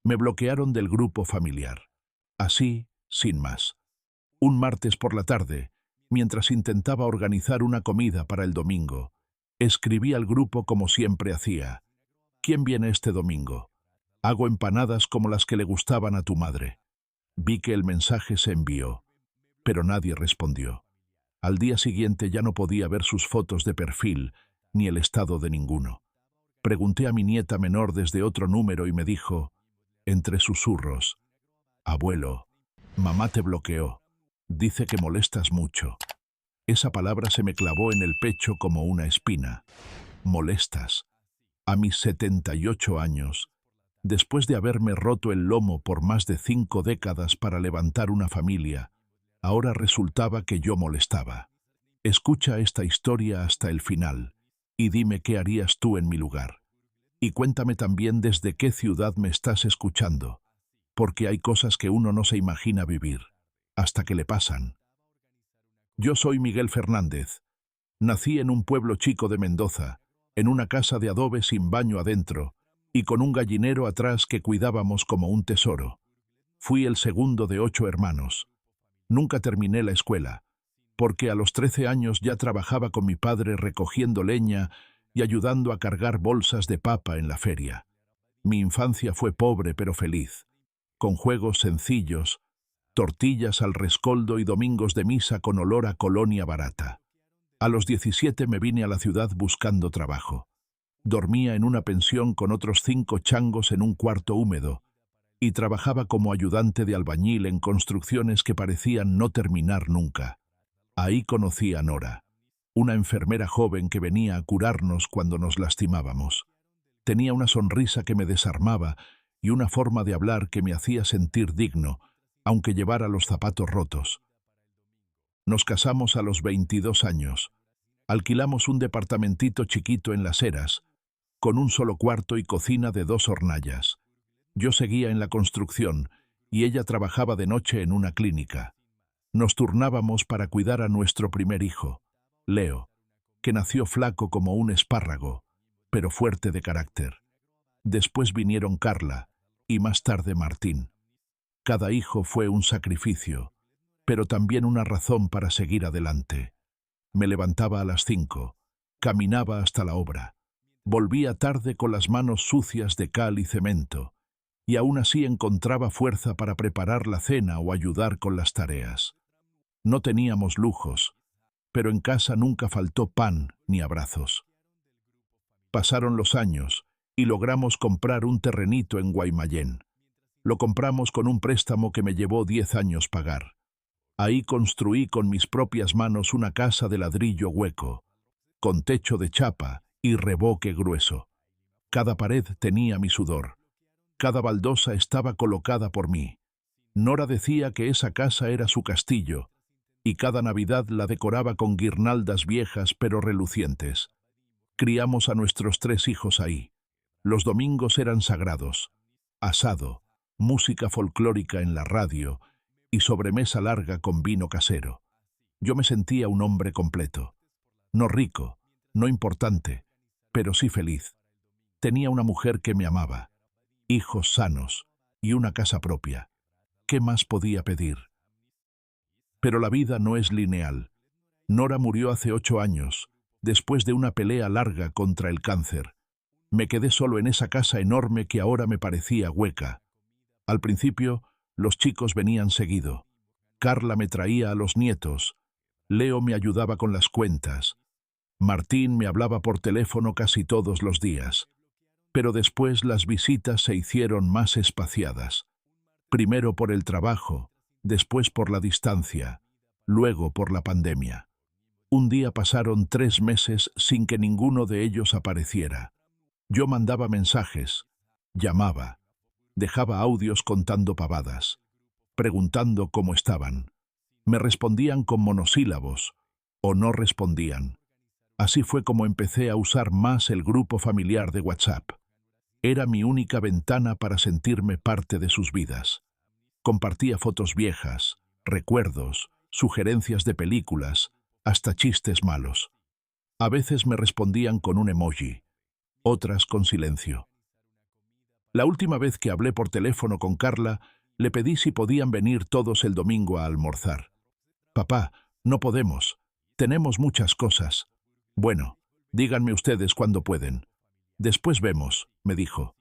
Me bloquearon del grupo familiar. Así, sin más. Un martes por la tarde, mientras intentaba organizar una comida para el domingo, escribí al grupo como siempre hacía. ¿Quién viene este domingo? Hago empanadas como las que le gustaban a tu madre. Vi que el mensaje se envió, pero nadie respondió. Al día siguiente ya no podía ver sus fotos de perfil, ni el estado de ninguno. Pregunté a mi nieta menor desde otro número y me dijo, entre susurros, «Abuelo, mamá te bloqueó. Dice que molestas mucho». Esa palabra se me clavó en el pecho como una espina. Molestas. A mis 78 años, después de haberme roto el lomo por más de 5 décadas para levantar una familia, ahora resultaba que yo molestaba. Escucha esta historia hasta el final y dime qué harías tú en mi lugar. Y cuéntame también desde qué ciudad me estás escuchando, porque hay cosas que uno no se imagina vivir, hasta que le pasan. Yo soy Miguel Fernández. Nací en un pueblo chico de Mendoza, en una casa de adobe sin baño adentro, y con un gallinero atrás que cuidábamos como un tesoro. Fui el segundo de 8 hermanos. Nunca terminé la escuela, porque a los 13 años ya trabajaba con mi padre recogiendo leña y ayudando a cargar bolsas de papa en la feria. Mi infancia fue pobre pero feliz, con juegos sencillos, tortillas al rescoldo y domingos de misa con olor a colonia barata. A los 17 me vine a la ciudad buscando trabajo. Dormía en una pensión con otros 5 changos en un cuarto húmedo y trabajaba como ayudante de albañil en construcciones que parecían no terminar nunca. Ahí conocí a Nora, una enfermera joven que venía a curarnos cuando nos lastimábamos. Tenía una sonrisa que me desarmaba y una forma de hablar que me hacía sentir digno, aunque llevara los zapatos rotos. Nos casamos a los 22 años. Alquilamos un departamentito chiquito en Las Heras, con un solo cuarto y cocina de 2 hornallas. Yo seguía en la construcción y ella trabajaba de noche en una clínica. Nos turnábamos para cuidar a nuestro primer hijo, Leo, que nació flaco como un espárrago, pero fuerte de carácter. Después vinieron Carla y más tarde Martín. Cada hijo fue un sacrificio, pero también una razón para seguir adelante. Me levantaba a las 5, caminaba hasta la obra, volvía tarde con las manos sucias de cal y cemento, y aún así encontraba fuerza para preparar la cena o ayudar con las tareas. No teníamos lujos, pero en casa nunca faltó pan ni abrazos. Pasaron los años y logramos comprar un terrenito en Guaymallén. Lo compramos con un préstamo que me llevó 10 años pagar. Ahí construí con mis propias manos una casa de ladrillo hueco, con techo de chapa y revoque grueso. Cada pared tenía mi sudor. Cada baldosa estaba colocada por mí. Nora decía que esa casa era su castillo, y cada Navidad la decoraba con guirnaldas viejas pero relucientes. Criamos a nuestros 3 hijos ahí. Los domingos eran sagrados. Asado, música folclórica en la radio y sobremesa larga con vino casero. Yo me sentía un hombre completo. No rico, no importante, pero sí feliz. Tenía una mujer que me amaba, hijos sanos y una casa propia. ¿Qué más podía pedir? Pero la vida no es lineal. Nora murió hace 8 años, después de una pelea larga contra el cáncer. Me quedé solo en esa casa enorme que ahora me parecía hueca. Al principio, los chicos venían seguido. Carla me traía a los nietos. Leo me ayudaba con las cuentas. Martín me hablaba por teléfono casi todos los días. Pero después las visitas se hicieron más espaciadas. Primero por el trabajo, después por la distancia, luego por la pandemia. Un día pasaron 3 meses sin que ninguno de ellos apareciera. Yo mandaba mensajes, llamaba, dejaba audios contando pavadas, preguntando cómo estaban. Me respondían con monosílabos, o no respondían. Así fue como empecé a usar más el grupo familiar de WhatsApp. Era mi única ventana para sentirme parte de sus vidas. Compartía fotos viejas, recuerdos, sugerencias de películas, hasta chistes malos. A veces me respondían con un emoji, otras con silencio. La última vez que hablé por teléfono con Carla, le pedí si podían venir todos el domingo a almorzar. Papá, no podemos. Tenemos muchas cosas. Bueno, díganme ustedes cuándo pueden. Después vemos, me dijo.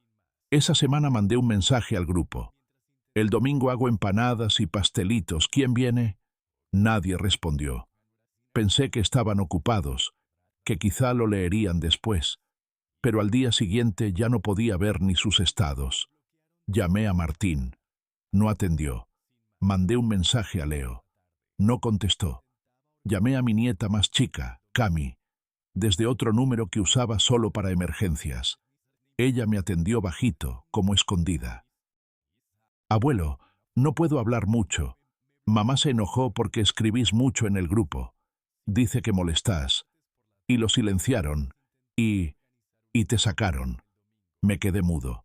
Esa semana mandé un mensaje al grupo. El domingo hago empanadas y pastelitos. ¿Quién viene? Nadie respondió. Pensé que estaban ocupados, que quizá lo leerían después, pero al día siguiente ya no podía ver ni sus estados. Llamé a Martín. No atendió. Mandé un mensaje a Leo. No contestó. Llamé a mi nieta más chica, Cami, desde otro número que usaba solo para emergencias. Ella me atendió bajito, como escondida. Abuelo, no puedo hablar mucho. Mamá se enojó porque escribís mucho en el grupo. Dice que molestás. Y lo silenciaron. Y te sacaron. Me quedé mudo.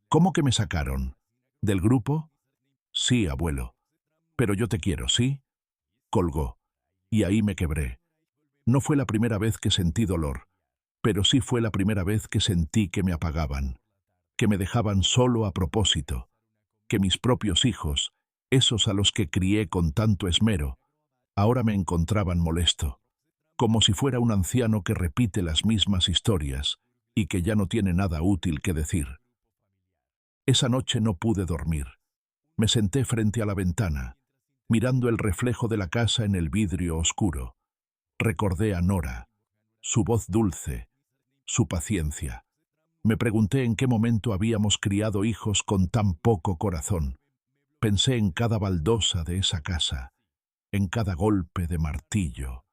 ¿Cómo que me sacaron? ¿Del grupo? Sí, abuelo. Pero yo te quiero, ¿sí? Colgó. Y ahí me quebré. No fue la primera vez que sentí dolor, pero sí fue la primera vez que sentí que me apagaban, que me dejaban solo a propósito, que mis propios hijos, esos a los que crié con tanto esmero, ahora me encontraban molesto, como si fuera un anciano que repite las mismas historias y que ya no tiene nada útil que decir. Esa noche no pude dormir. Me senté frente a la ventana, mirando el reflejo de la casa en el vidrio oscuro. Recordé a Nora, su voz dulce, su paciencia. Me pregunté en qué momento habíamos criado hijos con tan poco corazón. Pensé en cada baldosa de esa casa, en cada golpe de martillo,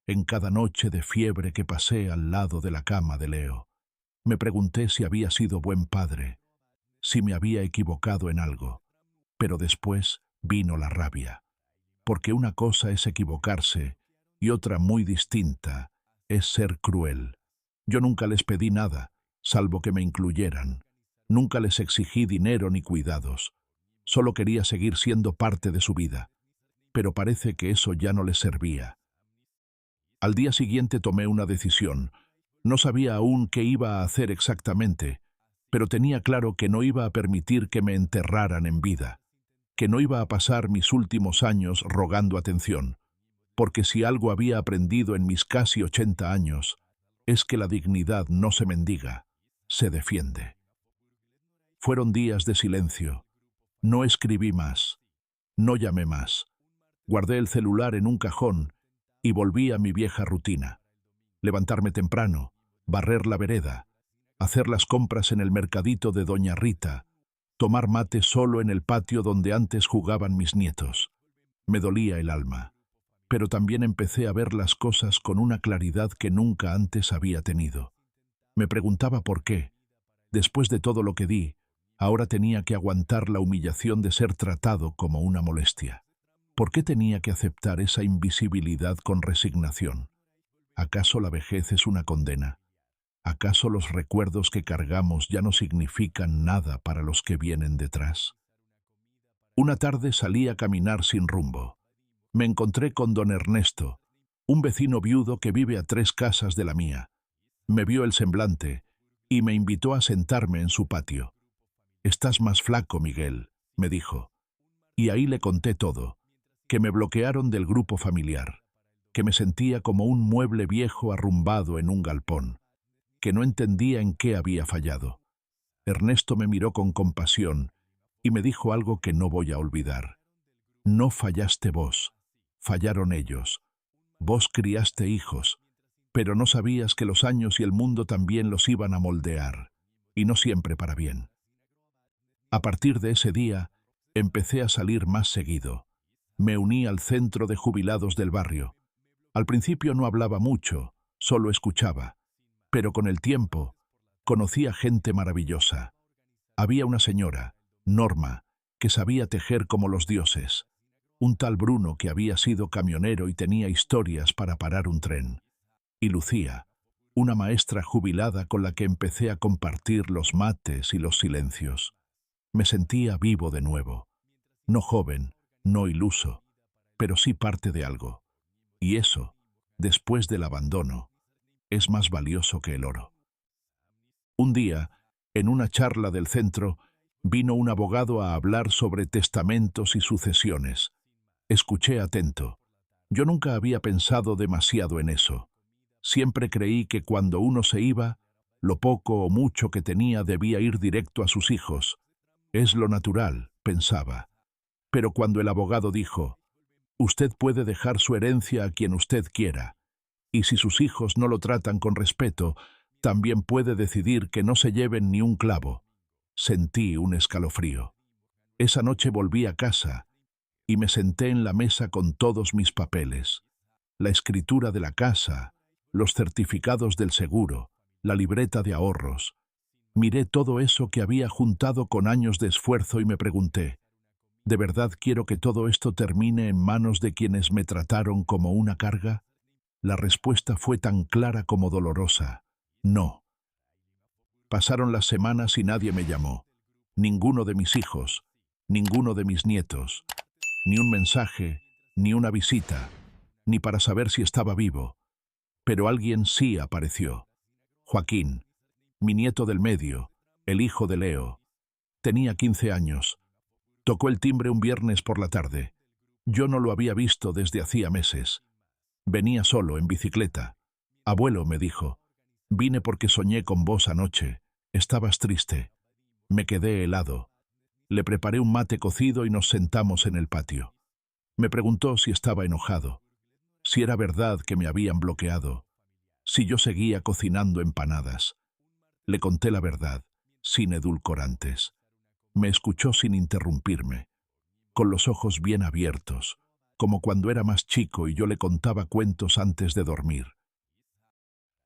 en cada noche de fiebre que pasé al lado de la cama de Leo. Me pregunté si había sido buen padre, si me había equivocado en algo. Pero después vino la rabia, porque una cosa es equivocarse y otra muy distinta es ser cruel. Yo nunca les pedí nada, salvo que me incluyeran. Nunca les exigí dinero ni cuidados. Solo quería seguir siendo parte de su vida. Pero parece que eso ya no les servía. Al día siguiente tomé una decisión. No sabía aún qué iba a hacer exactamente, pero tenía claro que no iba a permitir que me enterraran en vida, que no iba a pasar mis últimos años rogando atención, porque si algo había aprendido en mis casi 80 años, es que la dignidad no se mendiga, se defiende. Fueron días de silencio. No escribí más, no llamé más. Guardé el celular en un cajón y volví a mi vieja rutina. Levantarme temprano, barrer la vereda, hacer las compras en el mercadito de Doña Rita, tomar mate solo en el patio donde antes jugaban mis nietos. Me dolía el alma, pero también empecé a ver las cosas con una claridad que nunca antes había tenido. Me preguntaba por qué, después de todo lo que di, ahora tenía que aguantar la humillación de ser tratado como una molestia. ¿Por qué tenía que aceptar esa invisibilidad con resignación? ¿Acaso la vejez es una condena? ¿Acaso los recuerdos que cargamos ya no significan nada para los que vienen detrás? Una tarde salí a caminar sin rumbo. Me encontré con don Ernesto, un vecino viudo que vive a 3 casas de la mía. Me vio el semblante y me invitó a sentarme en su patio. «Estás más flaco, Miguel», me dijo. Y ahí le conté todo, que me bloquearon del grupo familiar, que me sentía como un mueble viejo arrumbado en un galpón, que no entendía en qué había fallado. Ernesto me miró con compasión y me dijo algo que no voy a olvidar. «No fallaste vos, fallaron ellos. Vos criaste hijos, pero no sabías que los años y el mundo también los iban a moldear, y no siempre para bien». A partir de ese día, empecé a salir más seguido. Me uní al centro de jubilados del barrio. Al principio no hablaba mucho, solo escuchaba. Pero con el tiempo, conocí a gente maravillosa. Había una señora, Norma, que sabía tejer como los dioses. Un tal Bruno que había sido camionero y tenía historias para parar un tren. Y Lucía, una maestra jubilada con la que empecé a compartir los mates y los silencios. Me sentía vivo de nuevo. No joven, no iluso, pero sí parte de algo. Y eso, después del abandono, es más valioso que el oro. Un día, En una charla del centro, vino un abogado a hablar sobre testamentos y sucesiones. Escuché atento. Yo nunca había pensado demasiado en eso. Siempre creí que cuando uno se iba, lo poco o mucho que tenía debía ir directo a sus hijos. Es lo natural, pensaba. Pero cuando el abogado dijo, usted puede dejar su herencia a quien usted quiera, y si sus hijos no lo tratan con respeto, también puede decidir que no se lleven ni un clavo. Sentí un escalofrío. Esa noche volví a casa y me senté en la mesa con todos mis papeles, la escritura de la casa, los certificados del seguro, la libreta de ahorros. Miré todo eso que había juntado con años de esfuerzo y me pregunté, ¿de verdad quiero que todo esto termine en manos de quienes me trataron como una carga? La respuesta fue tan clara como dolorosa. No. Pasaron las semanas y nadie me llamó. Ninguno de mis hijos, ninguno de mis nietos. Ni un mensaje, ni una visita, ni para saber si estaba vivo. Pero alguien sí apareció. Joaquín, mi nieto del medio, el hijo de Leo. Tenía 15 años. Tocó el timbre un viernes por la tarde. Yo no lo había visto desde hacía meses. Venía solo, en bicicleta. Abuelo, me dijo, vine porque soñé con vos anoche. Estabas triste. Me quedé helado. Le preparé un mate cocido y nos sentamos en el patio. Me preguntó si estaba enojado, si era verdad que me habían bloqueado, si yo seguía cocinando empanadas. Le conté la verdad, sin edulcorantes. Me escuchó sin interrumpirme, con los ojos bien abiertos, como cuando era más chico y yo le contaba cuentos antes de dormir.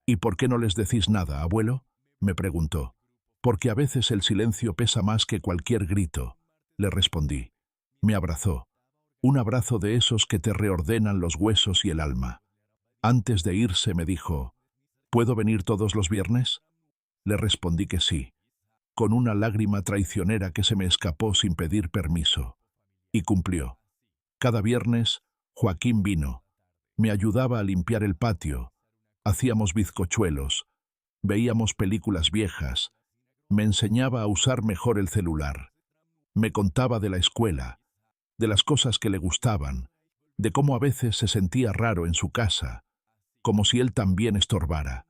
¿Y por qué no les decís nada, abuelo?, me preguntó. Porque a veces el silencio pesa más que cualquier grito, le respondí. Me abrazó. Un abrazo de esos que te reordenan los huesos y el alma. Antes de irse me dijo, ¿puedo venir todos los viernes? Le respondí que sí, con una lágrima traicionera que se me escapó sin pedir permiso. Y cumplió. Cada viernes, Joaquín vino. Me ayudaba a limpiar el patio. Hacíamos bizcochuelos. Veíamos películas viejas. Me enseñaba a usar mejor el celular. Me contaba de la escuela, de las cosas que le gustaban, de cómo a veces se sentía raro en su casa, como si él también estorbara.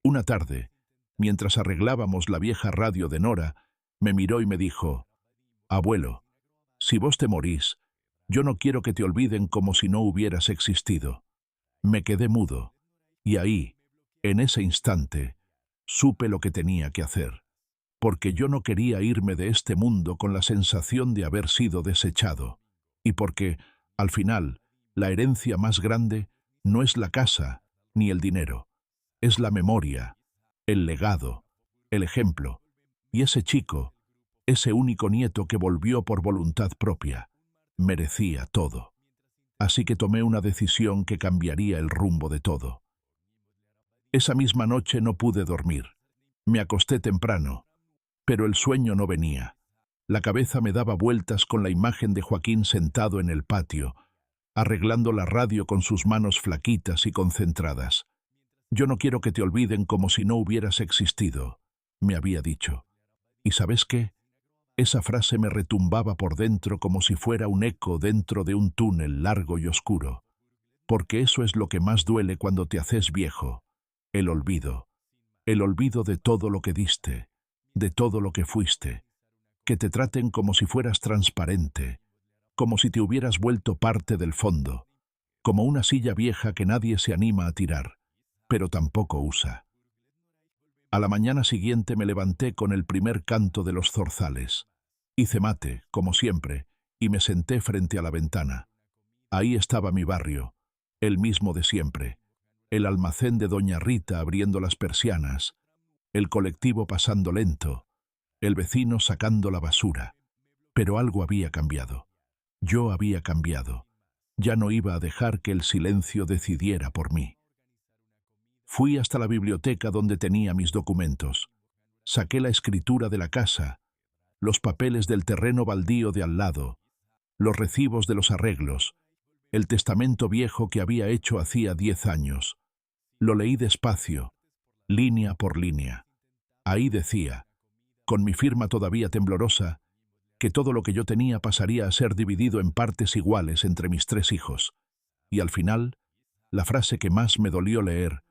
Una tarde, mientras arreglábamos la vieja radio de Nora, me miró y me dijo, abuelo, si vos te morís, yo no quiero que te olviden como si no hubieras existido. Me quedé mudo, y ahí, en ese instante, supe lo que tenía que hacer, porque yo no quería irme de este mundo con la sensación de haber sido desechado, y porque, al final, la herencia más grande no es la casa ni el dinero, es la memoria, el legado, el ejemplo, y ese chico, ese único nieto que volvió por voluntad propia, merecía todo. Así que tomé una decisión que cambiaría el rumbo de todo. Esa misma noche no pude dormir. Me acosté temprano, pero el sueño no venía. La cabeza me daba vueltas con la imagen de Joaquín sentado en el patio, arreglando la radio con sus manos flaquitas y concentradas. Yo no quiero que te olviden como si no hubieras existido, me había dicho. ¿Y sabes qué? Esa frase me retumbaba por dentro como si fuera un eco dentro de un túnel largo y oscuro. Porque eso es lo que más duele cuando te haces viejo. El olvido de todo lo que diste, de todo lo que fuiste, que te traten como si fueras transparente, como si te hubieras vuelto parte del fondo, como una silla vieja que nadie se anima a tirar, pero tampoco usa. A la mañana siguiente me levanté con el primer canto de los zorzales. Hice mate, como siempre, y me senté frente a la ventana. Ahí estaba mi barrio, el mismo de siempre. El almacén de doña Rita abriendo las persianas, el colectivo pasando lento, el vecino sacando la basura. Pero algo había cambiado. Yo había cambiado. Ya no iba a dejar que el silencio decidiera por mí. Fui hasta la biblioteca donde tenía mis documentos. Saqué la escritura de la casa, los papeles del terreno baldío de al lado, los recibos de los arreglos, el testamento viejo que había hecho hacía 10 años. Lo leí despacio, línea por línea. Ahí decía, con mi firma todavía temblorosa, que todo lo que yo tenía pasaría a ser dividido en partes iguales entre mis 3 hijos. Y al final, la frase que más me dolió leer,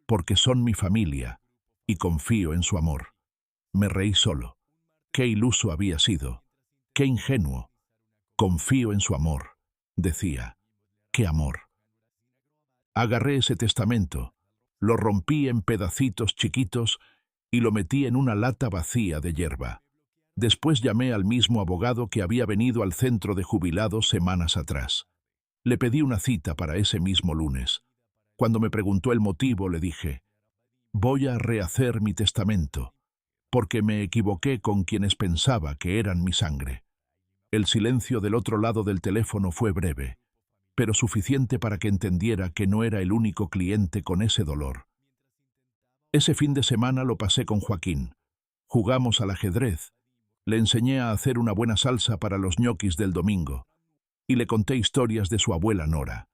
porque son mi familia, y confío en su amor. Me reí solo. Qué iluso había sido. Qué ingenuo. Confío en su amor, decía. ¡Qué amor! Agarré ese testamento, lo rompí en pedacitos chiquitos y lo metí en una lata vacía de yerba. Después llamé al mismo abogado que había venido al centro de jubilados semanas atrás. Le pedí una cita para ese mismo lunes. Cuando me preguntó el motivo, le dije, voy a rehacer mi testamento, porque me equivoqué con quienes pensaba que eran mi sangre. El silencio del otro lado del teléfono fue breve, pero suficiente para que entendiera que no era el único cliente con ese dolor. Ese fin de semana lo pasé con Joaquín. Jugamos al ajedrez, le enseñé a hacer una buena salsa para los ñoquis del domingo y le conté historias de su abuela Nora.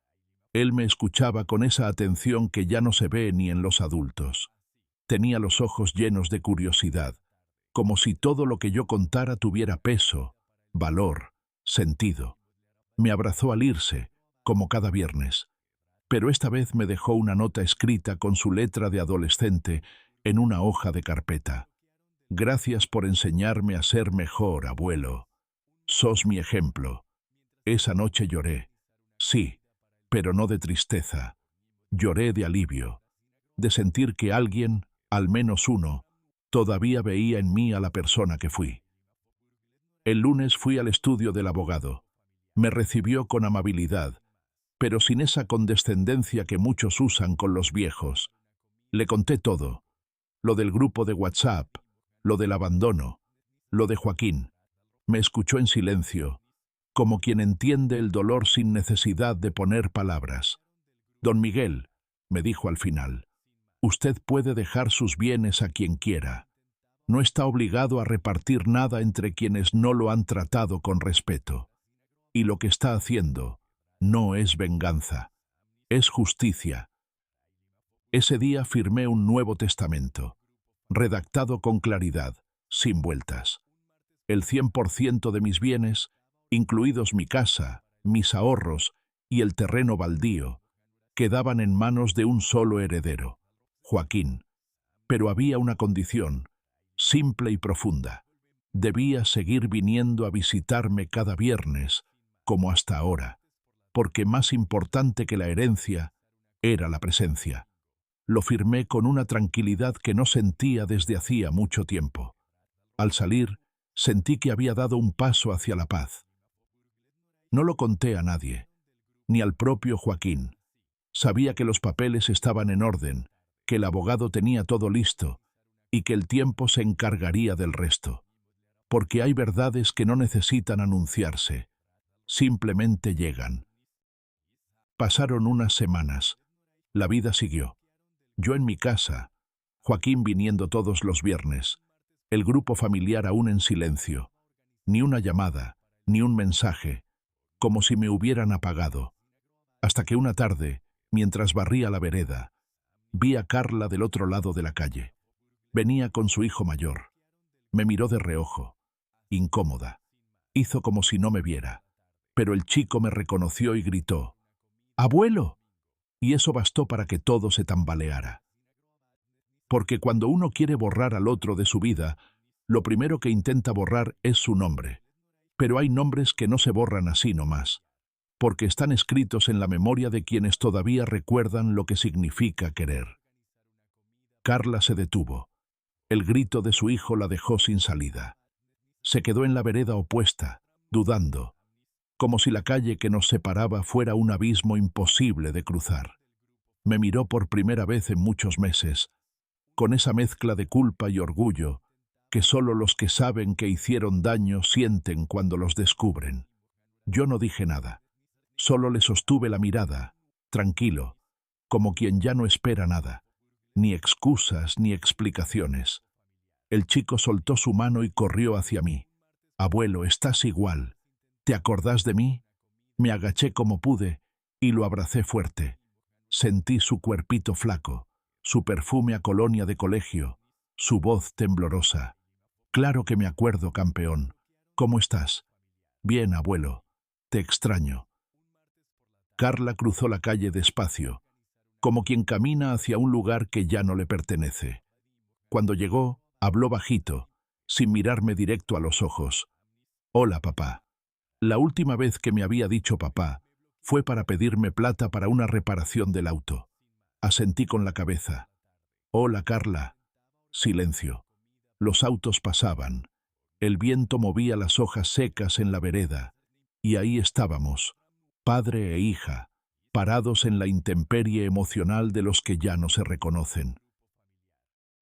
Él me escuchaba con esa atención que ya no se ve ni en los adultos. Tenía los ojos llenos de curiosidad, como si todo lo que yo contara tuviera peso, valor, sentido. Me abrazó al irse, como cada viernes, pero esta vez me dejó una nota escrita con su letra de adolescente en una hoja de carpeta. Gracias por enseñarme a ser mejor, abuelo. Sos mi ejemplo. Esa noche lloré. Sí, pero no de tristeza. Lloré de alivio, de sentir que alguien, al menos uno, todavía veía en mí a la persona que fui. El lunes fui al estudio del abogado. Me recibió con amabilidad, pero sin esa condescendencia que muchos usan con los viejos. Le conté todo, lo del grupo de WhatsApp, lo del abandono, lo de Joaquín. Me escuchó en silencio, como quien entiende el dolor sin necesidad de poner palabras. Don Miguel, me dijo al final, usted puede dejar sus bienes a quien quiera. No está obligado a repartir nada entre quienes no lo han tratado con respeto. Y lo que está haciendo no es venganza, es justicia. Ese día firmé un nuevo testamento, redactado con claridad, sin vueltas. El 100% de mis bienes, incluidos mi casa, mis ahorros y el terreno baldío, quedaban en manos de un solo heredero, Joaquín. Pero había una condición, simple y profunda. Debía seguir viniendo a visitarme cada viernes, como hasta ahora, porque más importante que la herencia era la presencia. Lo firmé con una tranquilidad que no sentía desde hacía mucho tiempo. Al salir, sentí que había dado un paso hacia la paz. No lo conté a nadie, ni al propio Joaquín. Sabía que los papeles estaban en orden, que el abogado tenía todo listo y que el tiempo se encargaría del resto. Porque hay verdades que no necesitan anunciarse, simplemente llegan. Pasaron unas semanas. La vida siguió. Yo en mi casa, Joaquín viniendo todos los viernes, el grupo familiar aún en silencio. Ni una llamada, ni un mensaje, como si me hubieran apagado. Hasta que una tarde, mientras barría la vereda, vi a Carla del otro lado de la calle. Venía con su hijo mayor. Me miró de reojo, incómoda. Hizo como si no me viera. Pero el chico me reconoció y gritó, ¡Abuelo! Y eso bastó para que todo se tambaleara. Porque cuando uno quiere borrar al otro de su vida, lo primero que intenta borrar es su nombre. Pero hay nombres que no se borran así nomás, porque están escritos en la memoria de quienes todavía recuerdan lo que significa querer. Carla se detuvo. El grito de su hijo la dejó sin salida. Se quedó en la vereda opuesta, dudando, como si la calle que nos separaba fuera un abismo imposible de cruzar. Me miró por primera vez en muchos meses, con esa mezcla de culpa y orgullo que solo los que saben que hicieron daño sienten cuando los descubren. Yo no dije nada, solo le sostuve la mirada, tranquilo, como quien ya no espera nada, ni excusas ni explicaciones. El chico soltó su mano y corrió hacia mí. Abuelo, estás igual. ¿Te acordás de mí? Me agaché como pude y lo abracé fuerte. Sentí su cuerpito flaco, su perfume a colonia de colegio, su voz temblorosa. Claro que me acuerdo, campeón. ¿Cómo estás? Bien, abuelo. Te extraño. Carla cruzó la calle despacio, como quien camina hacia un lugar que ya no le pertenece. Cuando llegó, habló bajito, sin mirarme directo a los ojos. Hola, papá. La última vez que me había dicho papá fue para pedirme plata para una reparación del auto. Asentí con la cabeza. Hola, Carla. Silencio. Los autos pasaban. El viento movía las hojas secas en la vereda. Y ahí estábamos, padre e hija, parados en la intemperie emocional de los que ya no se reconocen.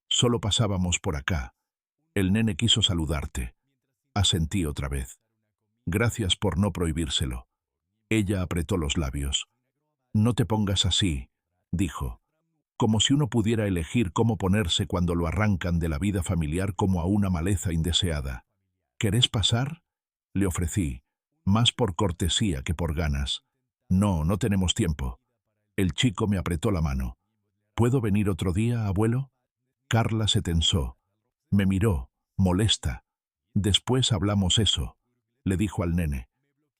Solo pasábamos por acá. El nene quiso saludarte. Asentí otra vez. Gracias por no prohibírselo. Ella apretó los labios. No te pongas así, dijo, como si uno pudiera elegir cómo ponerse cuando lo arrancan de la vida familiar como a una maleza indeseada. ¿Querés pasar? Le ofrecí, más por cortesía que por ganas. No, no tenemos tiempo. El chico me apretó la mano. ¿Puedo venir otro día, abuelo? Carla se tensó. Me miró, molesta. Después hablamos eso, le dijo al nene.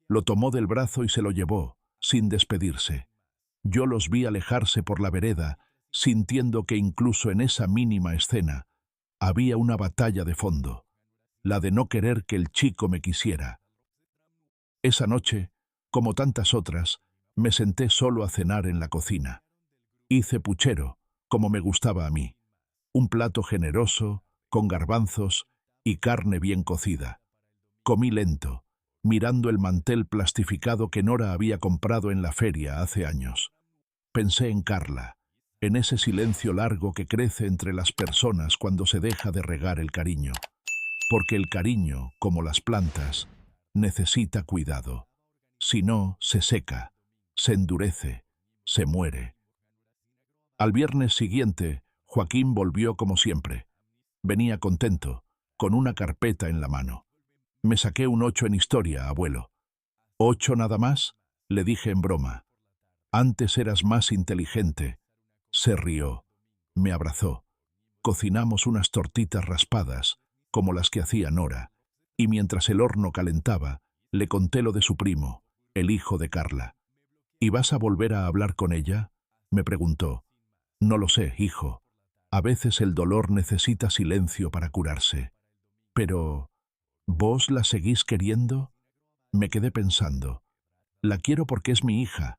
Lo tomó del brazo y se lo llevó, sin despedirse. Yo los vi alejarse por la vereda, sintiendo que incluso en esa mínima escena había una batalla de fondo, la de no querer que el chico me quisiera. Esa noche, como tantas otras, me senté solo a cenar en la cocina. Hice puchero, como me gustaba a mí. Un plato generoso, con garbanzos y carne bien cocida. Comí lento, mirando el mantel plastificado que Nora había comprado en la feria hace años. Pensé en Carla, en ese silencio largo que crece entre las personas cuando se deja de regar el cariño. Porque el cariño, como las plantas, necesita cuidado. Si no, se seca, se endurece, se muere. Al viernes siguiente, Joaquín volvió como siempre. Venía contento, con una carpeta en la mano. Me saqué un 8 en historia, abuelo. ¿8 nada más? Le dije en broma. Antes eras más inteligente. Se rió. Me abrazó. Cocinamos unas tortitas raspadas, como las que hacía Nora, y mientras el horno calentaba, le conté lo de su primo, el hijo de Carla. ¿Y vas a volver a hablar con ella? Me preguntó. No lo sé, hijo. A veces el dolor necesita silencio para curarse. Pero, ¿vos la seguís queriendo? Me quedé pensando. La quiero porque es mi hija,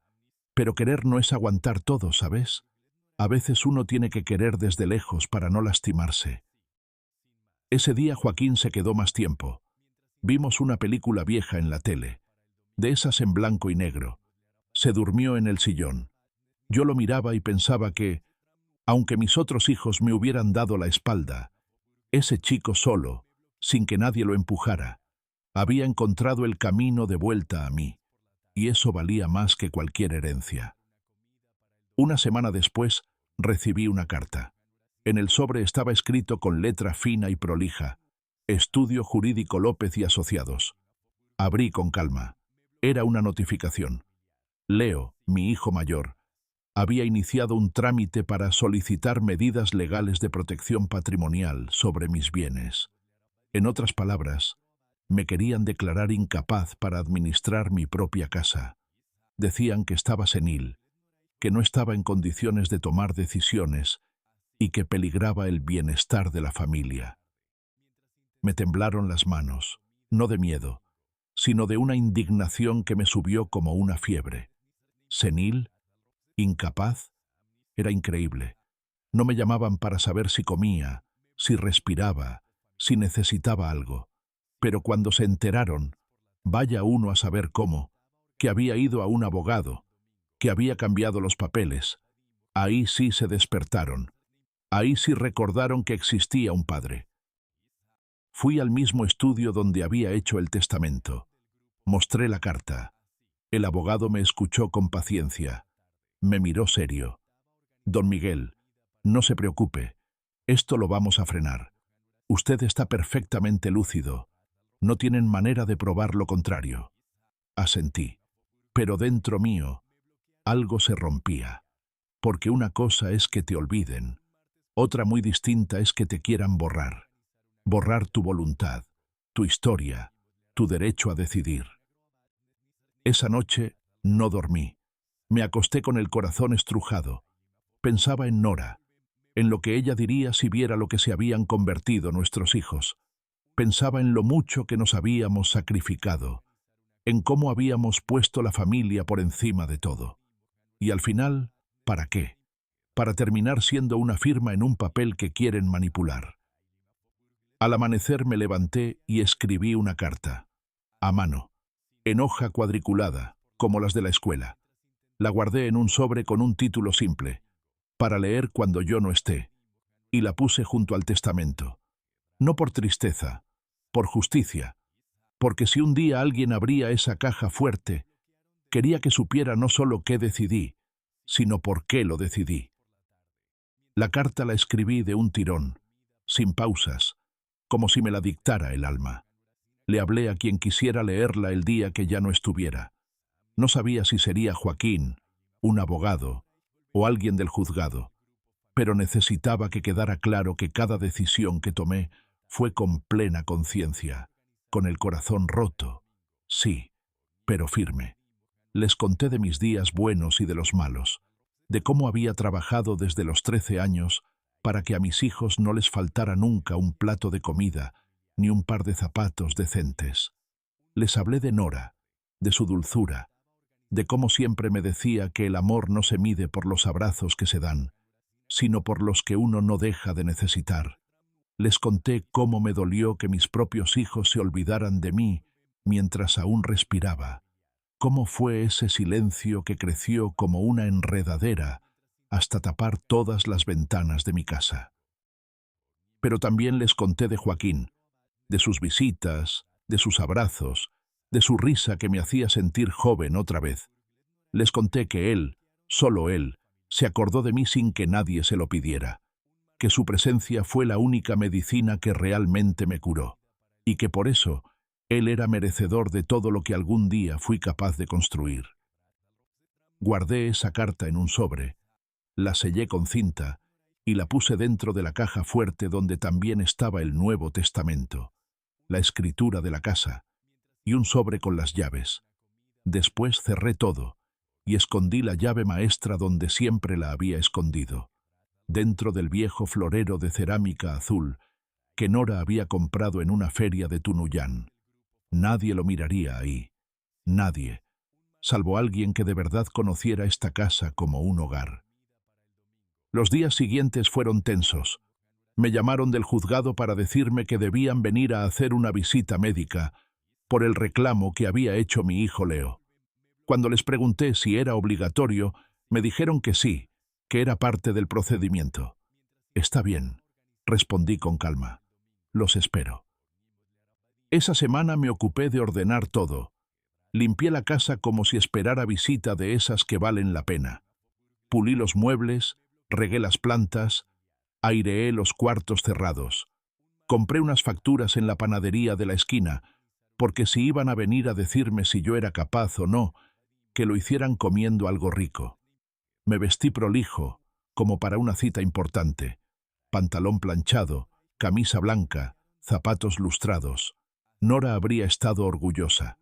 pero querer no es aguantar todo, ¿sabes? A veces uno tiene que querer desde lejos para no lastimarse. Ese día Joaquín se quedó más tiempo. Vimos una película vieja en la tele, de esas en blanco y negro. Se durmió en el sillón. Yo lo miraba y pensaba que, aunque mis otros hijos me hubieran dado la espalda, ese chico solo, sin que nadie lo empujara, había encontrado el camino de vuelta a mí, y eso valía más que cualquier herencia. Una semana después, recibí una carta. En el sobre estaba escrito con letra fina y prolija: Estudio Jurídico López y Asociados. Abrí con calma. Era una notificación. Leo, mi hijo mayor, había iniciado un trámite para solicitar medidas legales de protección patrimonial sobre mis bienes. En otras palabras, me querían declarar incapaz para administrar mi propia casa. Decían que estaba senil, que no estaba en condiciones de tomar decisiones y que peligraba el bienestar de la familia. Me temblaron las manos, no de miedo, sino de una indignación que me subió como una fiebre. ¿Senil? ¿Incapaz? Era increíble. No me llamaban para saber si comía, si respiraba, si necesitaba algo. Pero cuando se enteraron, vaya uno a saber cómo, que había ido a un abogado, que había cambiado los papeles, ahí sí se despertaron. Ahí sí recordaron que existía un padre. Fui al mismo estudio donde había hecho el testamento. Mostré la carta. El abogado me escuchó con paciencia. Me miró serio. Don Miguel, no se preocupe. Esto lo vamos a frenar. Usted está perfectamente lúcido. No tienen manera de probar lo contrario. Asentí. Pero dentro mío, algo se rompía. Porque una cosa es que te olviden. Otra muy distinta es que te quieran borrar. Borrar tu voluntad, tu historia, tu derecho a decidir. Esa noche no dormí. Me acosté con el corazón estrujado. Pensaba en Nora, en lo que ella diría si viera lo que se habían convertido nuestros hijos. Pensaba en lo mucho que nos habíamos sacrificado, en cómo habíamos puesto la familia por encima de todo. Y al final, ¿para qué? Para terminar siendo una firma en un papel que quieren manipular. Al amanecer me levanté y escribí una carta, a mano, en hoja cuadriculada, como las de la escuela. La guardé en un sobre con un título simple, para leer cuando yo no esté, y la puse junto al testamento. No por tristeza, por justicia, porque si un día alguien abría esa caja fuerte, quería que supiera no solo qué decidí, sino por qué lo decidí. La carta la escribí de un tirón, sin pausas, como si me la dictara el alma. Le hablé a quien quisiera leerla el día que ya no estuviera. No sabía si sería Joaquín, un abogado, o alguien del juzgado, pero necesitaba que quedara claro que cada decisión que tomé fue con plena conciencia, con el corazón roto, sí, pero firme. Les conté de mis días buenos y de los malos, de cómo había trabajado desde los 13 años para que a mis hijos no les faltara nunca un plato de comida ni un par de zapatos decentes. Les hablé de Nora, de su dulzura, de cómo siempre me decía que el amor no se mide por los abrazos que se dan, sino por los que uno no deja de necesitar. Les conté cómo me dolió que mis propios hijos se olvidaran de mí mientras aún respiraba, cómo fue ese silencio que creció como una enredadera hasta tapar todas las ventanas de mi casa. Pero también les conté de Joaquín, de sus visitas, de sus abrazos, de su risa que me hacía sentir joven otra vez. Les conté que él, solo él, se acordó de mí sin que nadie se lo pidiera, que su presencia fue la única medicina que realmente me curó, y que por eso él era merecedor de todo lo que algún día fui capaz de construir. Guardé esa carta en un sobre, la sellé con cinta y la puse dentro de la caja fuerte donde también estaba el Nuevo Testamento, la escritura de la casa y un sobre con las llaves. Después cerré todo y escondí la llave maestra donde siempre la había escondido, dentro del viejo florero de cerámica azul que Nora había comprado en una feria de Tunuyán. Nadie lo miraría ahí, nadie, salvo alguien que de verdad conociera esta casa como un hogar. Los días siguientes fueron tensos. Me llamaron del juzgado para decirme que debían venir a hacer una visita médica por el reclamo que había hecho mi hijo Leo. Cuando les pregunté si era obligatorio, me dijeron que sí, que era parte del procedimiento. Está bien, respondí con calma. Los espero. Esa semana me ocupé de ordenar todo. Limpié la casa como si esperara visita de esas que valen la pena. Pulí los muebles, regué las plantas, aireé los cuartos cerrados. Compré unas facturas en la panadería de la esquina, porque si iban a venir a decirme si yo era capaz o no, que lo hicieran comiendo algo rico. Me vestí prolijo, como para una cita importante. Pantalón planchado, camisa blanca, zapatos lustrados. Nora habría estado orgullosa.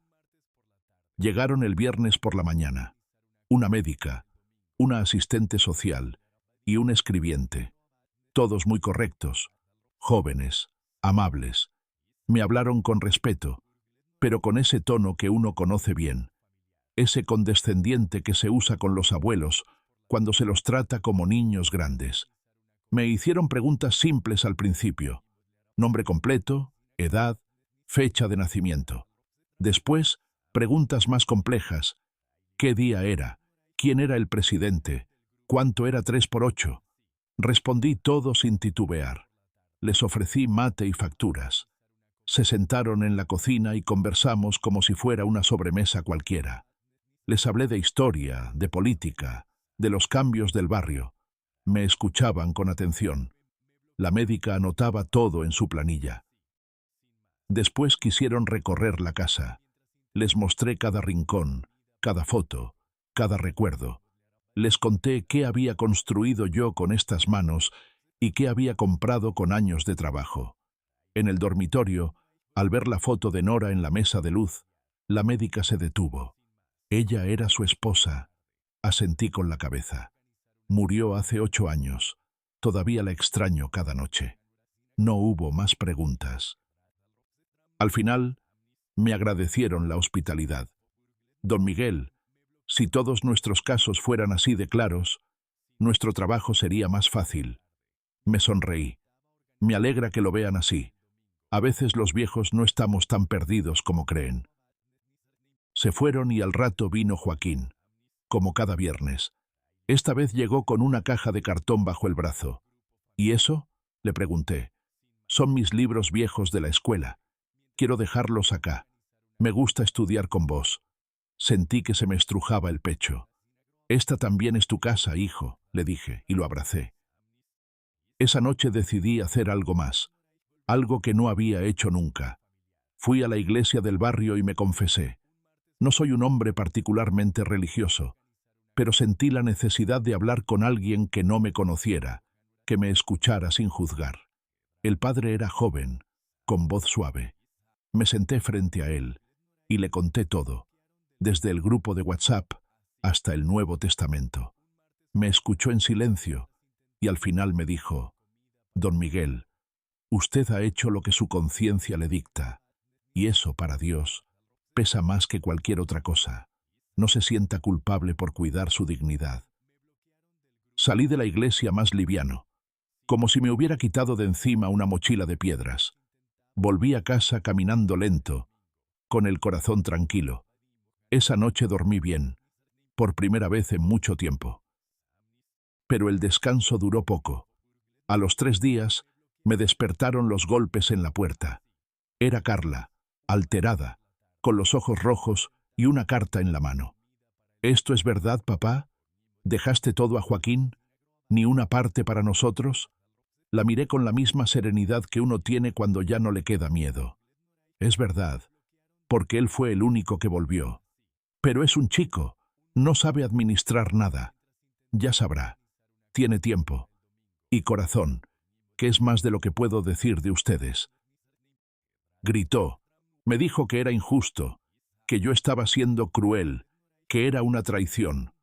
Llegaron el viernes por la mañana. Una médica, una asistente social y un escribiente. Todos muy correctos, jóvenes, amables. Me hablaron con respeto, pero con ese tono que uno conoce bien, ese condescendiente que se usa con los abuelos cuando se los trata como niños grandes. Me hicieron preguntas simples al principio: nombre completo, edad, fecha de nacimiento. Después, preguntas más complejas: ¿qué día era? ¿Quién era el presidente? ¿Cuánto era 3 por 8? Respondí todo sin titubear. Les ofrecí mate y facturas. Se sentaron en la cocina y conversamos como si fuera una sobremesa cualquiera. Les hablé de historia, de política, de los cambios del barrio. Me escuchaban con atención. La médica anotaba todo en su planilla. Después quisieron recorrer la casa. Les mostré cada rincón, cada foto, cada recuerdo. Les conté qué había construido yo con estas manos y qué había comprado con años de trabajo. En el dormitorio, al ver la foto de Nora en la mesa de luz, la médica se detuvo. Ella era su esposa. Asentí con la cabeza. Murió hace 8 años. Todavía la extraño cada noche. No hubo más preguntas. Al final, me agradecieron la hospitalidad. Don Miguel, si todos nuestros casos fueran así de claros, nuestro trabajo sería más fácil. Me sonreí. Me alegra que lo vean así. A veces los viejos no estamos tan perdidos como creen. Se fueron y al rato vino Joaquín, como cada viernes. Esta vez llegó con una caja de cartón bajo el brazo. ¿Y eso?, le pregunté. Son mis libros viejos de la escuela. Quiero dejarlos acá. Me gusta estudiar con vos. Sentí que se me estrujaba el pecho. Esta también es tu casa, hijo, le dije, y lo abracé. Esa noche decidí hacer algo más, algo que no había hecho nunca. Fui a la iglesia del barrio y me confesé. No soy un hombre particularmente religioso, pero sentí la necesidad de hablar con alguien que no me conociera, que me escuchara sin juzgar. El padre era joven, con voz suave. Me senté frente a él y le conté todo, desde el grupo de WhatsApp hasta el Nuevo Testamento. Me escuchó en silencio y al final me dijo: Don Miguel, usted ha hecho lo que su conciencia le dicta, y eso para Dios pesa más que cualquier otra cosa. No se sienta culpable por cuidar su dignidad. Salí de la iglesia más liviano, como si me hubiera quitado de encima una mochila de piedras. Volví a casa caminando lento, con el corazón tranquilo. Esa noche dormí bien, por primera vez en mucho tiempo. Pero el descanso duró poco. A los 3 días me despertaron los golpes en la puerta. Era Carla, alterada, con los ojos rojos y una carta en la mano. ¿Esto es verdad, papá? ¿Dejaste todo a Joaquín? ¿Ni una parte para nosotros? La miré con la misma serenidad que uno tiene cuando ya no le queda miedo. Es verdad, porque él fue el único que volvió. Pero es un chico, no sabe administrar nada. Ya sabrá. Tiene tiempo. Y corazón, que es más de lo que puedo decir de ustedes. Gritó. Me dijo que era injusto, que yo estaba siendo cruel, que era una traición.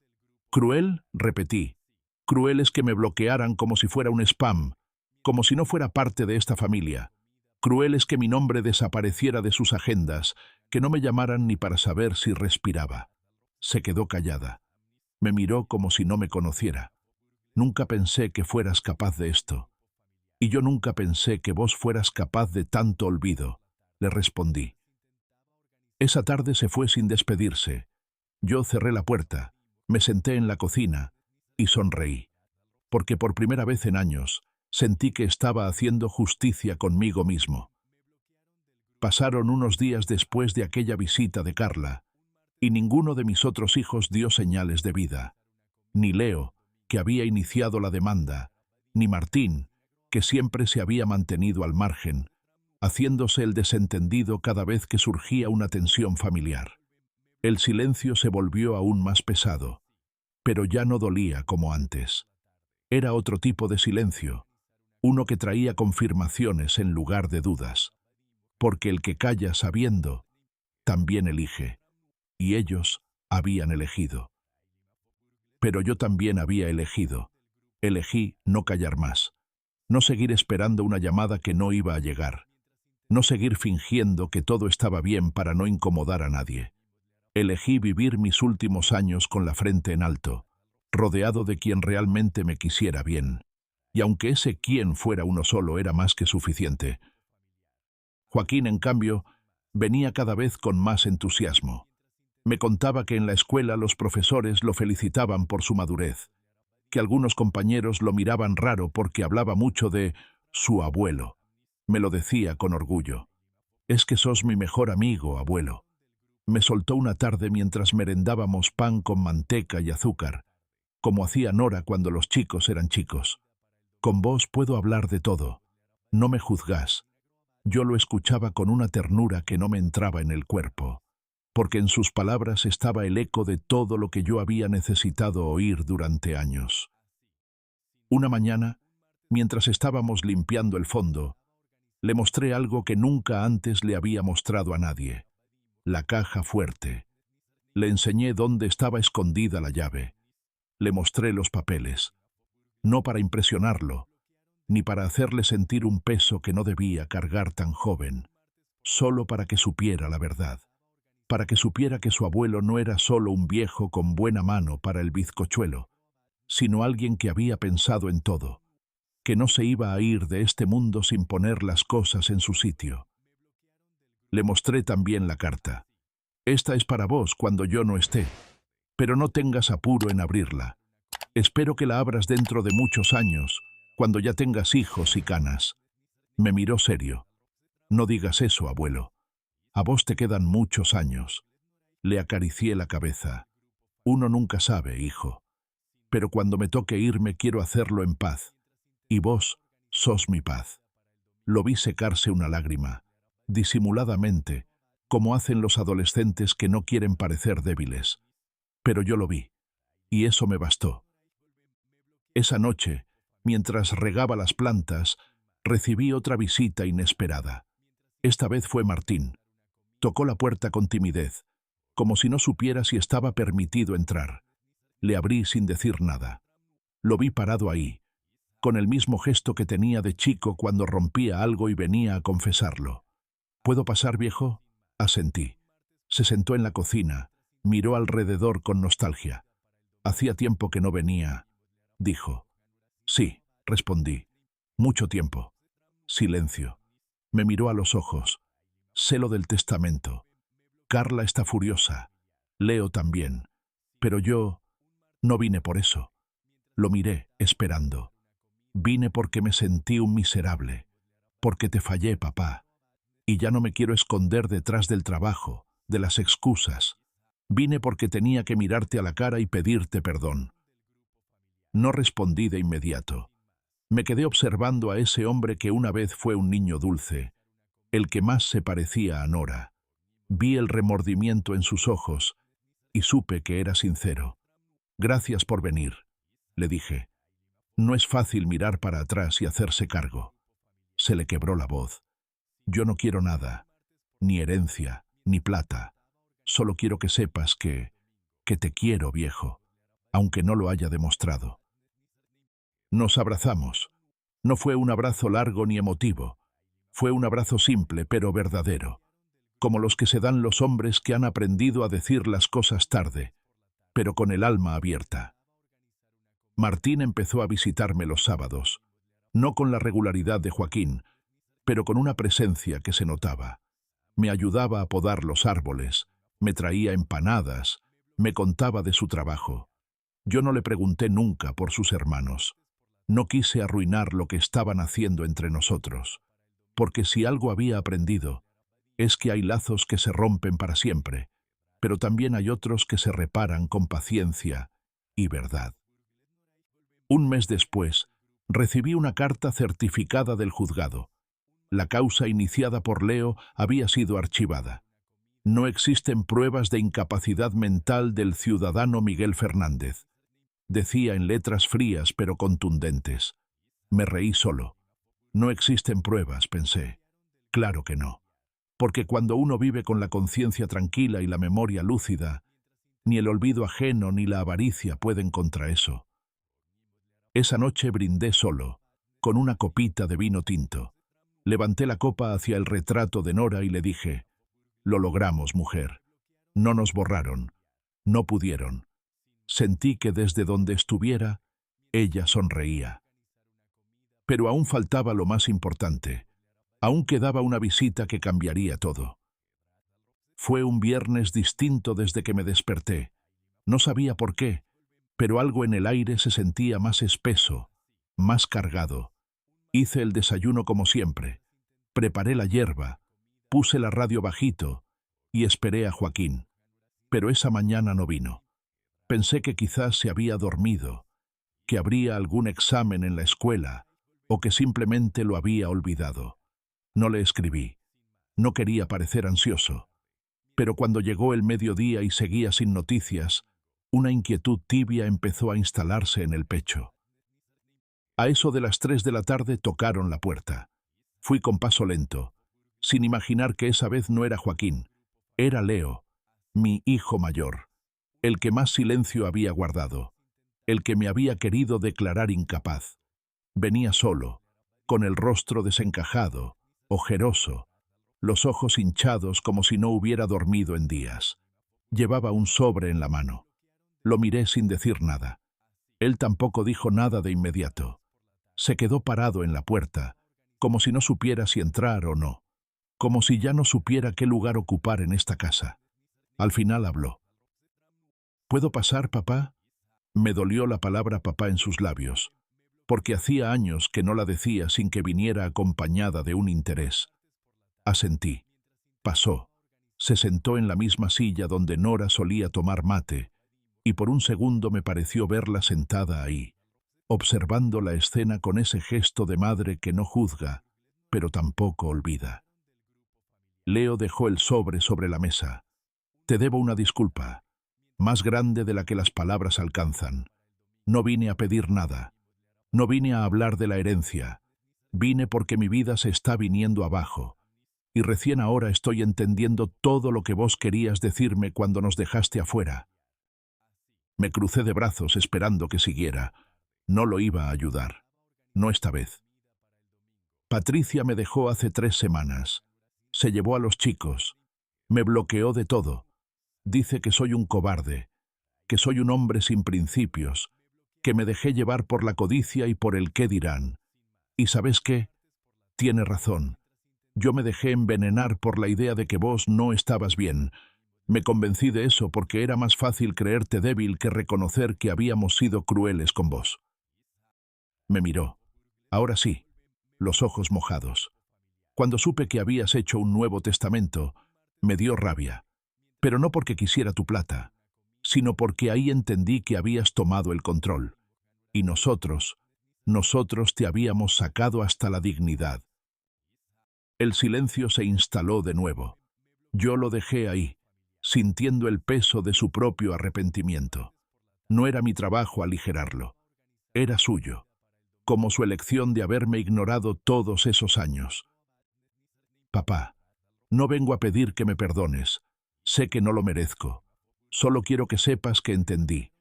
¿Cruel?, repetí. Cruel es que me bloquearan como si fuera un spam, como si no fuera parte de esta familia. Cruel es que mi nombre desapareciera de sus agendas, que no me llamaran ni para saber si respiraba. Se quedó callada. Me miró como si no me conociera. Nunca pensé que fueras capaz de esto. Y yo nunca pensé que vos fueras capaz de tanto olvido, le respondí. Esa tarde se fue sin despedirse. Yo cerré la puerta, me senté en la cocina y sonreí, porque por primera vez en años sentí que estaba haciendo justicia conmigo mismo. Pasaron unos días después de aquella visita de Carla, y ninguno de mis otros hijos dio señales de vida. Ni Leo, que había iniciado la demanda, ni Martín, que siempre se había mantenido al margen, haciéndose el desentendido cada vez que surgía una tensión familiar. El silencio se volvió aún más pesado, pero ya no dolía como antes. Era otro tipo de silencio, uno que traía confirmaciones en lugar de dudas, porque el que calla sabiendo, también elige, y ellos habían elegido. Pero yo también había elegido. Elegí no callar más, no seguir esperando una llamada que no iba a llegar, no seguir fingiendo que todo estaba bien para no incomodar a nadie. Elegí vivir mis últimos años con la frente en alto, rodeado de quien realmente me quisiera bien, y aunque ese quien fuera uno solo era más que suficiente. Joaquín, en cambio, venía cada vez con más entusiasmo. Me contaba que en la escuela los profesores lo felicitaban por su madurez, que algunos compañeros lo miraban raro porque hablaba mucho de su abuelo. Me lo decía con orgullo. Es que sos mi mejor amigo, abuelo. Me soltó una tarde mientras merendábamos pan con manteca y azúcar, como hacía Nora cuando los chicos eran chicos. Con vos puedo hablar de todo. No me juzgás. Yo lo escuchaba con una ternura que no me entraba en el cuerpo, porque en sus palabras estaba el eco de todo lo que yo había necesitado oír durante años. Una mañana, Mientras estábamos limpiando el fondo, le mostré algo que nunca antes le había mostrado a nadie: la caja fuerte. Le enseñé dónde estaba escondida la llave. Le mostré los papeles. No para impresionarlo, ni para hacerle sentir un peso que no debía cargar tan joven, solo para que supiera la verdad, para que supiera que su abuelo no era solo un viejo con buena mano para el bizcochuelo, sino alguien que había pensado en todo, que no se iba a ir de este mundo sin poner las cosas en su sitio. Le mostré también la carta. Esta es para vos cuando yo no esté, pero no tengas apuro en abrirla. Espero que la abras dentro de muchos años, cuando ya tengas hijos y canas. Me miró serio. No digas eso, abuelo. A vos te quedan muchos años. Le acaricié la cabeza. Uno nunca sabe, hijo. Pero cuando me toque irme quiero hacerlo en paz. Y vos sos mi paz. Lo vi secarse una lágrima, disimuladamente, como hacen los adolescentes que no quieren parecer débiles. Pero yo lo vi, y eso me bastó. Esa noche, mientras regaba las plantas, recibí otra visita inesperada. Esta vez fue Martín. Tocó la puerta con timidez, como si no supiera si estaba permitido entrar. Le abrí sin decir nada. Lo vi parado ahí, con el mismo gesto que tenía de chico cuando rompía algo y venía a confesarlo. ¿Puedo pasar, viejo? Asentí. Se sentó en la cocina, miró alrededor con nostalgia. Hacía tiempo que no venía, dijo. Sí, respondí. Mucho tiempo. Silencio. Me miró a los ojos. Sé lo del testamento. Carla está furiosa. Leo también. Pero yo no vine por eso. Lo miré, esperando. Vine porque me sentí un miserable. Porque te fallé, papá. Y ya no me quiero esconder detrás del trabajo, de las excusas. Vine porque tenía que mirarte a la cara y pedirte perdón. No respondí de inmediato. Me quedé observando a ese hombre que una vez fue un niño dulce, el que más se parecía a Nora. Vi el remordimiento en sus ojos y supe que era sincero. Gracias por venir, le dije. No es fácil mirar para atrás y hacerse cargo. Se le quebró la voz. Yo no quiero nada, ni herencia, ni plata. Solo quiero que sepas que te quiero, viejo, aunque no lo haya demostrado. Nos abrazamos. No fue un abrazo largo ni emotivo. Fue un abrazo simple pero verdadero, como los que se dan los hombres que han aprendido a decir las cosas tarde, pero con el alma abierta. Martín empezó a visitarme los sábados, no con la regularidad de Joaquín, pero con una presencia que se notaba. Me ayudaba a podar los árboles, me traía empanadas, me contaba de su trabajo. Yo no le pregunté nunca por sus hermanos. No quise arruinar lo que estaban haciendo entre nosotros, porque si algo había aprendido, es que hay lazos que se rompen para siempre, pero también hay otros que se reparan con paciencia y verdad. Un mes después, recibí una carta certificada del juzgado. La causa iniciada por Leo había sido archivada. No existen pruebas de incapacidad mental del ciudadano Miguel Fernández. Decía en letras frías pero contundentes. Me reí solo. No existen pruebas, pensé. Claro que no. Porque cuando uno vive con la conciencia tranquila y la memoria lúcida, ni el olvido ajeno ni la avaricia pueden contra eso. Esa noche brindé solo, con una copita de vino tinto. Levanté la copa hacia el retrato de Nora y le dije, lo logramos, mujer. No nos borraron. No pudieron. Sentí que desde donde estuviera, ella sonreía. Pero aún faltaba lo más importante. Aún quedaba una visita que cambiaría todo. Fue un viernes distinto desde que me desperté. No sabía por qué, pero algo en el aire se sentía más espeso, más cargado. Hice el desayuno como siempre. Preparé la hierba, puse la radio bajito y esperé a Joaquín. Pero esa mañana no vino. Pensé que quizás se había dormido, que habría algún examen en la escuela o que simplemente lo había olvidado. No le escribí. No quería parecer ansioso. Pero cuando llegó el mediodía y seguía sin noticias, una inquietud tibia empezó a instalarse en el pecho. A eso de las 3 de la tarde tocaron la puerta. Fui con paso lento, sin imaginar que esa vez no era Joaquín, era Leo, mi hijo mayor, el que más silencio había guardado, el que me había querido declarar incapaz. Venía solo, con el rostro desencajado, ojeroso, los ojos hinchados como si no hubiera dormido en días. Llevaba un sobre en la mano. Lo miré sin decir nada. Él tampoco dijo nada de inmediato. Se quedó parado en la puerta, como si no supiera si entrar o no, como si ya no supiera qué lugar ocupar en esta casa. Al final habló. ¿Puedo pasar, papá? Me dolió la palabra papá en sus labios, porque hacía años que no la decía sin que viniera acompañada de un interés. Asentí. Pasó. Se sentó en la misma silla donde Nora solía tomar mate, y por un segundo me pareció verla sentada ahí, observando la escena con ese gesto de madre que no juzga, pero tampoco olvida. Leo dejó el sobre la mesa. Te debo una disculpa, más grande de la que las palabras alcanzan. No vine a pedir nada. No vine a hablar de la herencia. Vine porque mi vida se está viniendo abajo, y recién ahora estoy entendiendo todo lo que vos querías decirme cuando nos dejaste afuera. Me crucé de brazos esperando que siguiera. No lo iba a ayudar. No esta vez. Patricia me dejó hace 3 semanas. Se llevó a los chicos. Me bloqueó de todo. Dice que soy un cobarde, que soy un hombre sin principios, que me dejé llevar por la codicia y por el qué dirán. ¿Y sabes qué? Tiene razón. Yo me dejé envenenar por la idea de que vos no estabas bien. Me convencí de eso porque era más fácil creerte débil que reconocer que habíamos sido crueles con vos. Me miró. Ahora sí, los ojos mojados. Cuando supe que habías hecho un Nuevo Testamento, me dio rabia. Pero no porque quisiera tu plata, sino porque ahí entendí que habías tomado el control. Y nosotros te habíamos sacado hasta la dignidad. El silencio se instaló de nuevo. Yo lo dejé ahí, sintiendo el peso de su propio arrepentimiento. No era mi trabajo aligerarlo. Era suyo, como su elección de haberme ignorado todos esos años. Papá, no vengo a pedir que me perdones. Sé que no lo merezco. Solo quiero que sepas que entendí,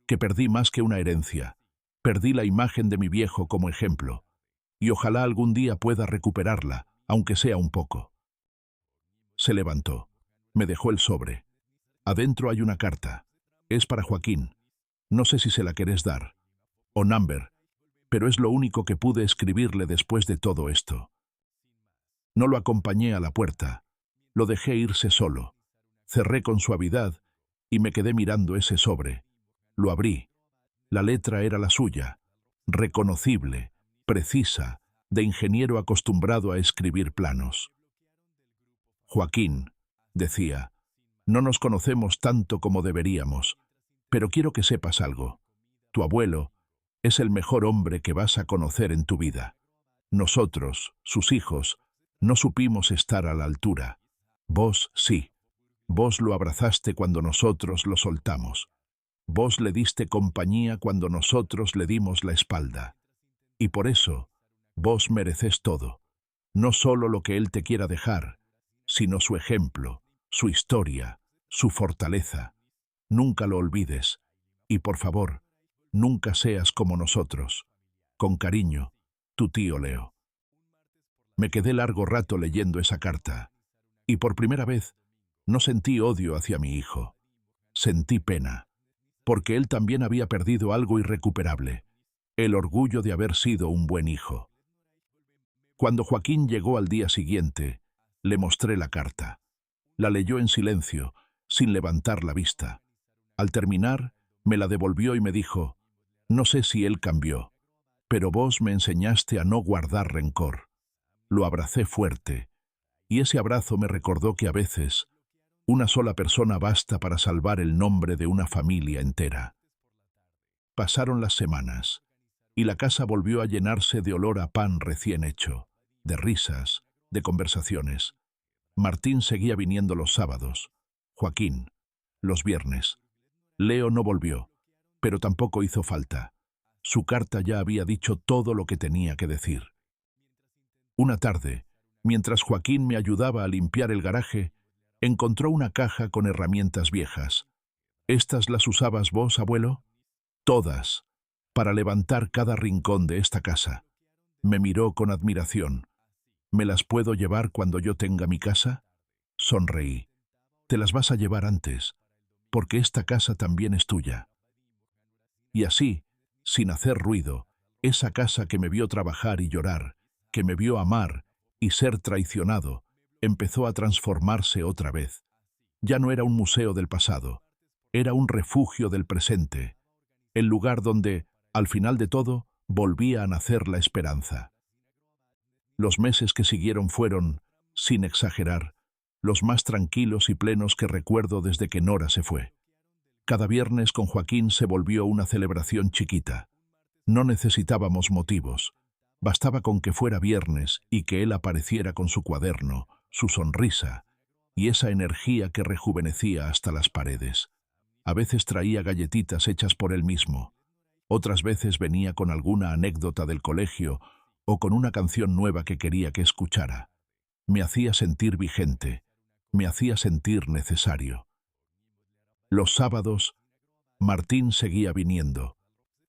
que perdí más que una herencia. Perdí la imagen de mi viejo como ejemplo, y ojalá algún día pueda recuperarla, aunque sea un poco. Se levantó. Me dejó el sobre. Adentro hay una carta. Es para Joaquín. No sé si se la querés dar. O Number. Pero es lo único que pude escribirle después de todo esto. No lo acompañé a la puerta. Lo dejé irse solo. Cerré con suavidad y me quedé mirando ese sobre. Lo abrí. La letra era la suya. Reconocible, precisa, de ingeniero acostumbrado a escribir planos. Joaquín, decía, no nos conocemos tanto como deberíamos, pero quiero que sepas algo. Tu abuelo es el mejor hombre que vas a conocer en tu vida. Nosotros, sus hijos, no supimos estar a la altura. Vos sí. Vos lo abrazaste cuando nosotros lo soltamos. Vos le diste compañía cuando nosotros le dimos la espalda. Y por eso, vos mereces todo. No solo lo que él te quiera dejar, sino su ejemplo, su historia, su fortaleza. Nunca lo olvides. Y por favor, nunca seas como nosotros. Con cariño, tu tío Leo. Me quedé largo rato leyendo esa carta, y por primera vez no sentí odio hacia mi hijo. Sentí pena, porque él también había perdido algo irrecuperable, el orgullo de haber sido un buen hijo. Cuando Joaquín llegó al día siguiente, le mostré la carta. La leyó en silencio, sin levantar la vista. Al terminar, me la devolvió y me dijo, no sé si él cambió, pero vos me enseñaste a no guardar rencor. Lo abracé fuerte, y ese abrazo me recordó que a veces una sola persona basta para salvar el nombre de una familia entera. Pasaron las semanas, y la casa volvió a llenarse de olor a pan recién hecho, de risas, de conversaciones. Martín seguía viniendo los sábados, Joaquín, los viernes. Leo no volvió, pero tampoco hizo falta. Su carta ya había dicho todo lo que tenía que decir. Una tarde, mientras Joaquín me ayudaba a limpiar el garaje, encontró una caja con herramientas viejas. ¿Estas las usabas vos, abuelo? Todas, para levantar cada rincón de esta casa. Me miró con admiración. ¿Me las puedo llevar cuando yo tenga mi casa? Sonreí. Te las vas a llevar antes, porque esta casa también es tuya. Y así, sin hacer ruido, esa casa que me vio trabajar y llorar, que me vio amar y ser traicionado, empezó a transformarse otra vez. Ya no era un museo del pasado, era un refugio del presente, el lugar donde, al final de todo, volvía a nacer la esperanza. Los meses que siguieron fueron, sin exagerar, los más tranquilos y plenos que recuerdo desde que Nora se fue. Cada viernes con Joaquín se volvió una celebración chiquita. No necesitábamos motivos. Bastaba con que fuera viernes y que él apareciera con su cuaderno, su sonrisa y esa energía que rejuvenecía hasta las paredes. A veces traía galletitas hechas por él mismo. Otras veces venía con alguna anécdota del colegio o con una canción nueva que quería que escuchara. Me hacía sentir vigente, me hacía sentir necesario. Los sábados, Martín seguía viniendo.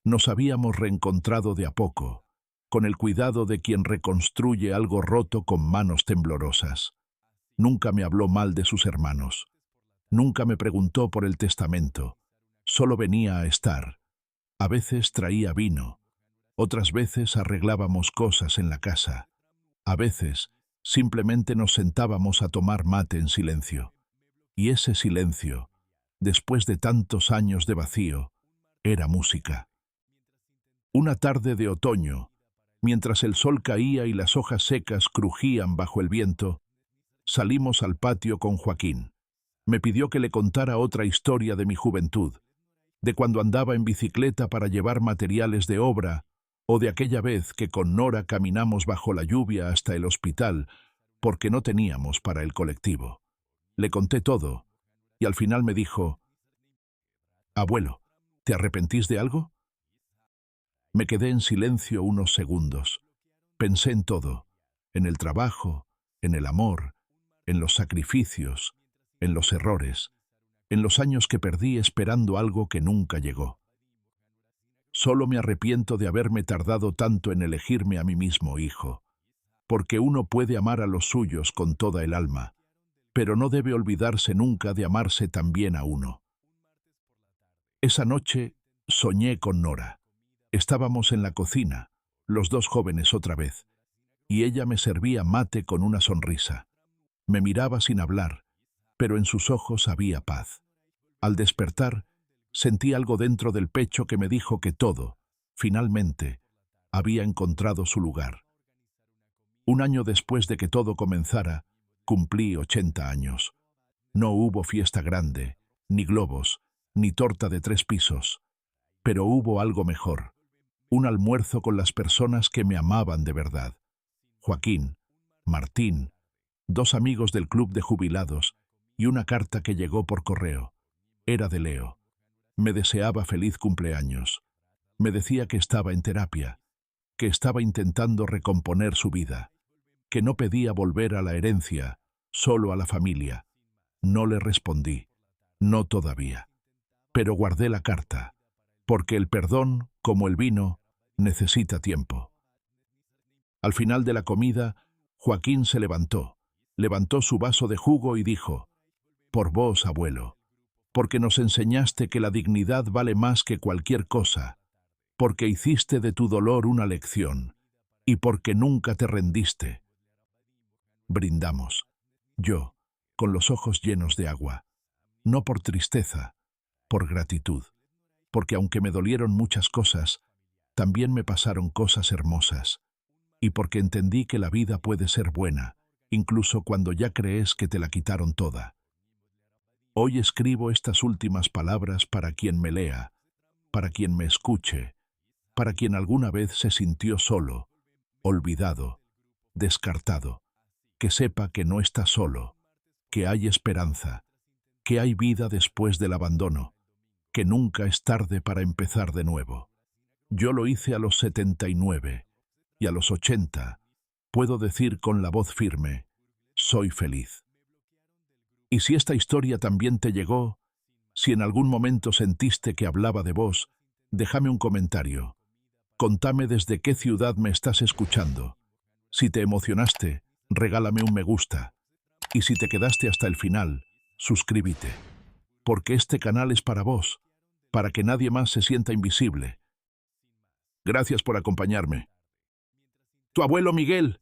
Nos habíamos reencontrado de a poco, con el cuidado de quien reconstruye algo roto con manos temblorosas. Nunca me habló mal de sus hermanos. Nunca me preguntó por el testamento. Solo venía a estar. A veces traía vino. Otras veces arreglábamos cosas en la casa. A veces simplemente nos sentábamos a tomar mate en silencio. Y ese silencio, después de tantos años de vacío, era música. Una tarde de otoño, mientras el sol caía y las hojas secas crujían bajo el viento, salimos al patio con Joaquín. Me pidió que le contara otra historia de mi juventud, de cuando andaba en bicicleta para llevar materiales de obra, o de aquella vez que con Nora caminamos bajo la lluvia hasta el hospital porque no teníamos para el colectivo. Le conté todo, y al final me dijo: «Abuelo, ¿te arrepentís de algo?». Me quedé en silencio unos segundos. Pensé en todo, en el trabajo, en el amor, en los sacrificios, en los errores, en los años que perdí esperando algo que nunca llegó. Solo me arrepiento de haberme tardado tanto en elegirme a mí mismo, hijo, porque uno puede amar a los suyos con toda el alma, pero no debe olvidarse nunca de amarse también a uno. Esa noche soñé con Nora. Estábamos en la cocina, los dos jóvenes otra vez, y ella me servía mate con una sonrisa. Me miraba sin hablar, pero en sus ojos había paz. Al despertar, sentí algo dentro del pecho que me dijo que todo, finalmente, había encontrado su lugar. Un año después de que todo comenzara, cumplí 80 años. No hubo fiesta grande, ni globos, ni torta de 3 pisos, pero hubo algo mejor. Un almuerzo con las personas que me amaban de verdad. Joaquín, Martín, 2 amigos del club de jubilados y una carta que llegó por correo. Era de Leo. Me deseaba feliz cumpleaños. Me decía que estaba en terapia, que estaba intentando recomponer su vida, que no pedía volver a la herencia, solo a la familia. No le respondí, no todavía. Pero guardé la carta, porque el perdón, como el vino, necesita tiempo. Al final de la comida, Joaquín se levantó su vaso de jugo y dijo: «Por vos, abuelo, porque nos enseñaste que la dignidad vale más que cualquier cosa, porque hiciste de tu dolor una lección, y porque nunca te rendiste». Brindamos. Yo, con los ojos llenos de agua, no por tristeza, por gratitud, porque aunque me dolieron muchas cosas, también me pasaron cosas hermosas, y porque entendí que la vida puede ser buena, incluso cuando ya crees que te la quitaron toda. Hoy escribo estas últimas palabras para quien me lea, para quien me escuche, para quien alguna vez se sintió solo, olvidado, descartado, que sepa que no está solo, que hay esperanza, que hay vida después del abandono, que nunca es tarde para empezar de nuevo. Yo lo hice a los 79 y a los 80 puedo decir con la voz firme, soy feliz. Y si esta historia también te llegó, si en algún momento sentiste que hablaba de vos, déjame un comentario. Contame desde qué ciudad me estás escuchando. Si te emocionaste, regálame un me gusta. Y si te quedaste hasta el final, suscríbete. Porque este canal es para vos, para que nadie más se sienta invisible. Gracias por acompañarme. Tu abuelo Miguel.